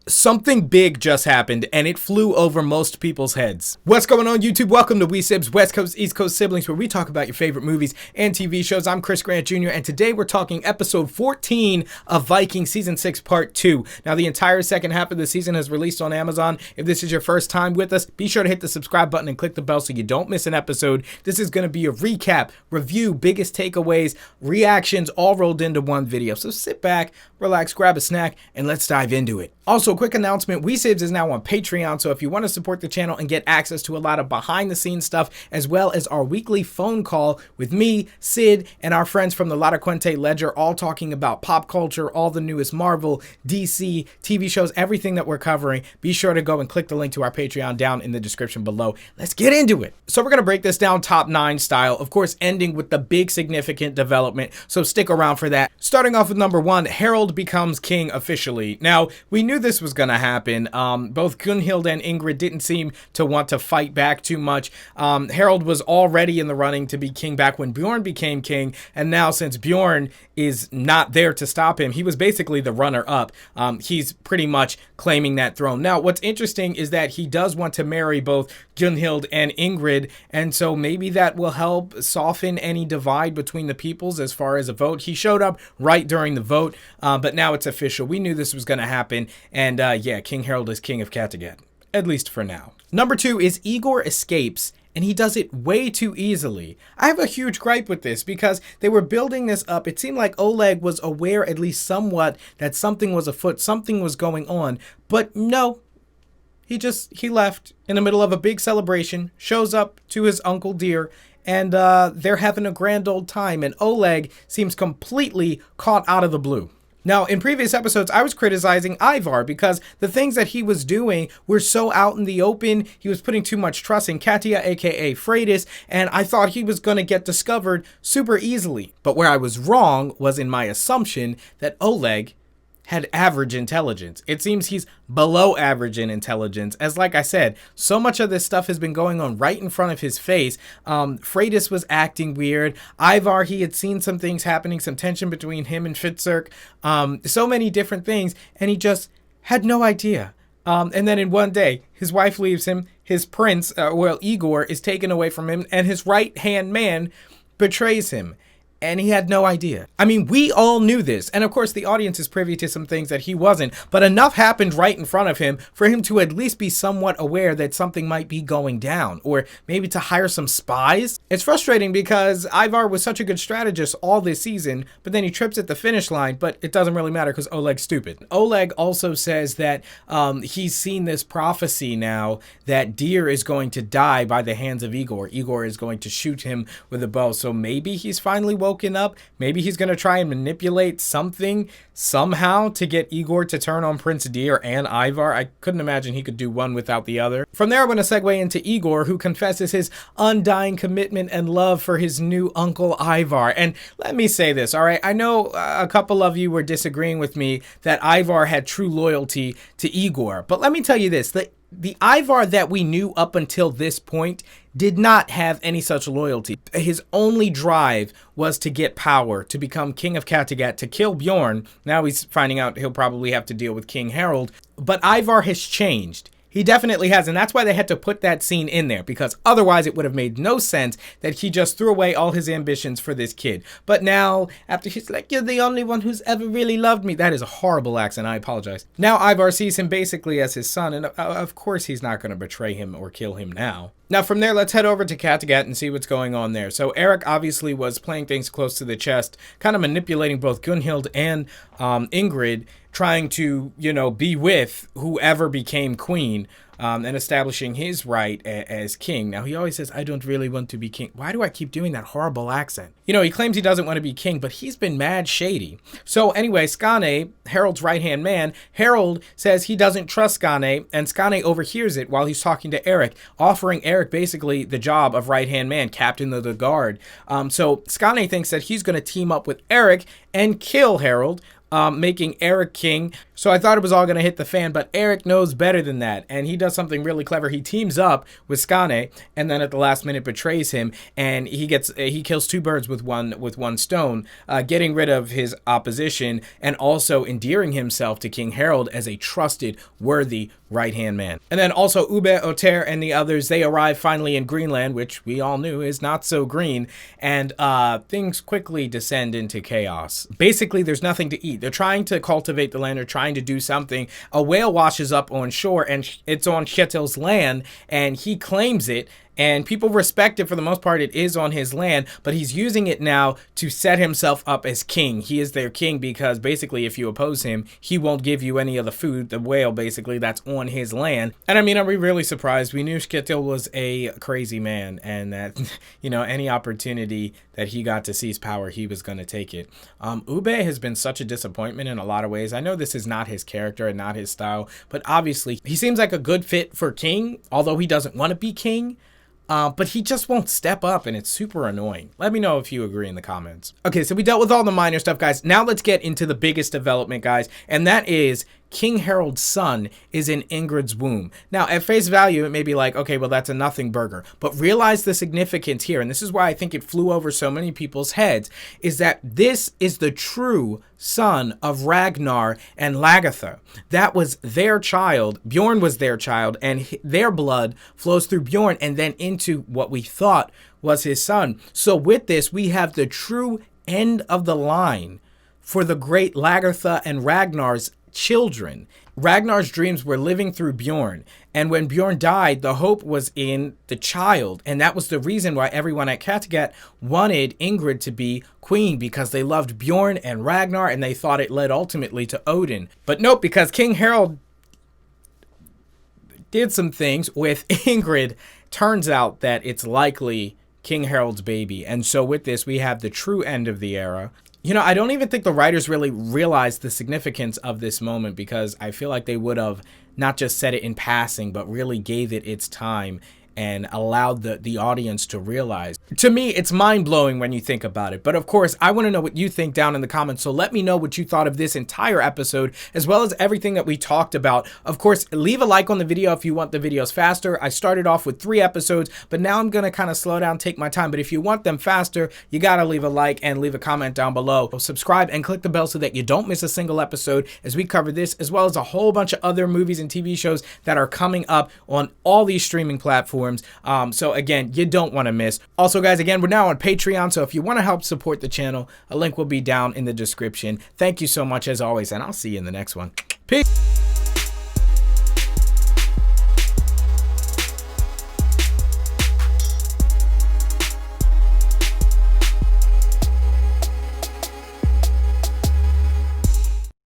Something big just happened, and it flew over most people's heads. What's going on, YouTube? Welcome to We Sibs, West Coast, East Coast Siblings, where we talk about your favorite movies and TV shows. I'm Chris Grant Jr., and today we're talking episode 14 of Vikings Season 6, Part 2. Now, the entire second half of the season has released on Amazon. If this is your first time with us, be sure to hit the subscribe button and click the bell so you don't miss an episode. This is going to be a recap, review, biggest takeaways, reactions, all rolled into one video. So sit back, relax, grab a snack, and let's dive into it. Also, quick announcement, We Sibs is now on Patreon, so if you want to support the channel and get access to a lot of behind-the-scenes stuff, as well as our weekly phone call with me, Sid, and our friends from the Lotta Quente Ledger, all talking about pop culture, all the newest Marvel, DC, TV shows, everything that we're covering, be sure to go and click the link to our Patreon down in the description below. Let's get into it. So we're going to break this down top 9 style, of course, ending with the big significant development, so stick around for that. Starting off with number 1, Harold becomes king officially. Now, we knew this was going to happen. Both Gunhild and Ingrid didn't seem to want to fight back too much. Harold was already in the running to be king back when Bjorn became king, and now since Bjorn is not there to stop him, he was basically the runner-up. He's pretty much claiming that throne. Now, what's interesting is that he does want to marry both Gunhild and Ingrid, and so maybe that will help soften any divide between the peoples as far as a vote. He showed up right during the vote, but now it's official. We knew this was going to happen, and yeah, King Harold is king of Kattegat, at least for now. Number 2 is Igor Escapes, and he does it way too easily. I have a huge gripe with this because they were building this up. It seemed like Oleg was aware at least somewhat that something was afoot, something was going on, but no. He left in the middle of a big celebration, shows up to his Uncle Deer, and they're having a grand old time, and Oleg seems completely caught out of the blue. Now, in previous episodes, I was criticizing Ivar because the things that he was doing were so out in the open. He was putting too much trust in Katya, aka Freydis, and I thought he was going to get discovered super easily. But where I was wrong was in my assumption that Oleg had average intelligence. It seems he's below average in intelligence, as like I said, so much of this stuff has been going on right in front of his face. Freydis was acting weird. Ivar, he had seen some things happening, some tension between him and Fitzurk, so many different things, and he just had no idea. And then in one day, his wife leaves him, his prince, Igor, is taken away from him, and his right-hand man betrays him. And he had no idea. I mean, we all knew this. And of course, the audience is privy to some things that he wasn't. But enough happened right in front of him for him to at least be somewhat aware that something might be going down. Or maybe to hire some spies. It's frustrating because Ivar was such a good strategist all this season. But then he trips at the finish line. But it doesn't really matter because Oleg's stupid. Oleg also says that he's seen this prophecy now that Deer is going to die by the hands of Igor. Igor is going to shoot him with a bow. So maybe he's finally woken up. Maybe he's going to try and manipulate something somehow to get Igor to turn on Prince Deer and Ivar. I couldn't imagine he could do one without the other. From there, I'm going to segue into Igor, who confesses his undying commitment and love for his new uncle Ivar. And let me say this, all right? I know a couple of you were disagreeing with me that Ivar had true loyalty to Igor, but let me tell you this, the Ivar that we knew up until this point did not have any such loyalty. His only drive was to get power, to become king of Kattegat, to kill Bjorn. Now he's finding out he'll probably have to deal with King Harold. But Ivar has changed. He definitely has, and that's why they had to put that scene in there, because otherwise it would have made no sense that he just threw away all his ambitions for this kid. But now, after he's like, you're the only one who's ever really loved me. That is a horrible accent, I apologize. Now Ivar sees him basically as his son, and of course he's not going to betray him or kill him now. Now from there, let's head over to Kattegat and see what's going on there. So Eric obviously was playing things close to the chest, kind of manipulating both Gunhild and Ingrid, trying to, be with whoever became queen, and establishing his right as king. Now, he always says, I don't really want to be king. Why do I keep doing that horrible accent? He claims he doesn't want to be king, but he's been mad shady. So anyway, Skane, Harold's right-hand man, Harold says he doesn't trust Skane, and Skane overhears it while he's talking to Eric, offering Eric basically the job of right-hand man, captain of the guard. So Skane thinks that he's going to team up with Eric and kill Harold. making Eric king. So I thought it was all going to hit the fan, but Eric knows better than that, and he does something really clever. He teams up with Skane, and then at the last minute betrays him, and he kills two birds with one stone, getting rid of his opposition and also endearing himself to King Harold as a trusted, worthy right-hand man. And then also Ube, Oter, and the others, they arrive finally in Greenland, which we all knew is not so green, and things quickly descend into chaos. Basically, there's nothing to eat. They're trying to cultivate the land, they're trying to do something. A whale washes up on shore, and it's on Kjetil's land, and he claims it, and people respect it for the most part. It is on his land, but he's using it now to set himself up as king. He is their king because basically if you oppose him, he won't give you any of the food, the whale basically, that's on his land. And I mean, are we really surprised? We knew Kjetil was a crazy man and that, you know, any opportunity that he got to seize power, he was going to take it. Ube has been such a disappointment in a lot of ways. I know this is not his character and not his style, but obviously he seems like a good fit for king, although he doesn't want to be king. But he just won't step up, and it's super annoying. Let me know if you agree in the comments. Okay, so we dealt with all the minor stuff, guys. Now let's get into the biggest development, guys, and that is King Harold's son is in Ingrid's womb. Now, at face value, it may be like, okay, well, that's a nothing burger. But realize the significance here, and this is why I think it flew over so many people's heads, is that this is the true son of Ragnar and Lagertha. That was their child. Bjorn was their child, and their blood flows through Bjorn and then into what we thought was his son. So with this, we have the true end of the line for the great Lagertha and Ragnar's children. Ragnar's dreams were living through Bjorn, and when Bjorn died, the hope was in the child, and that was the reason why everyone at Kattegat wanted Ingrid to be queen, because they loved Bjorn and Ragnar, and they thought it led ultimately to Odin. But nope, because King Harold did some things with Ingrid, turns out that it's likely King Harold's baby, and so with this, we have the true end of the era. You know, I don't even think the writers really realized the significance of this moment, because I feel like they would have not just said it in passing, but really gave it its time and allowed the audience to realize. To me, it's mind-blowing when you think about it. But of course, I want to know what you think down in the comments. So let me know what you thought of this entire episode, as well as everything that we talked about. Of course, leave a like on the video if you want the videos faster. I started off with 3 episodes, but now I'm going to kind of slow down, take my time. But if you want them faster, you got to leave a like and leave a comment down below. Subscribe and click the bell so that you don't miss a single episode as we cover this, as well as a whole bunch of other movies and TV shows that are coming up on all these streaming platforms. So again, you don't want to miss. Also, guys, again, we're now on Patreon, so if you want to help support the channel, a link will be down in the description. Thank you so much as always, and I'll see you in the next one. Peace.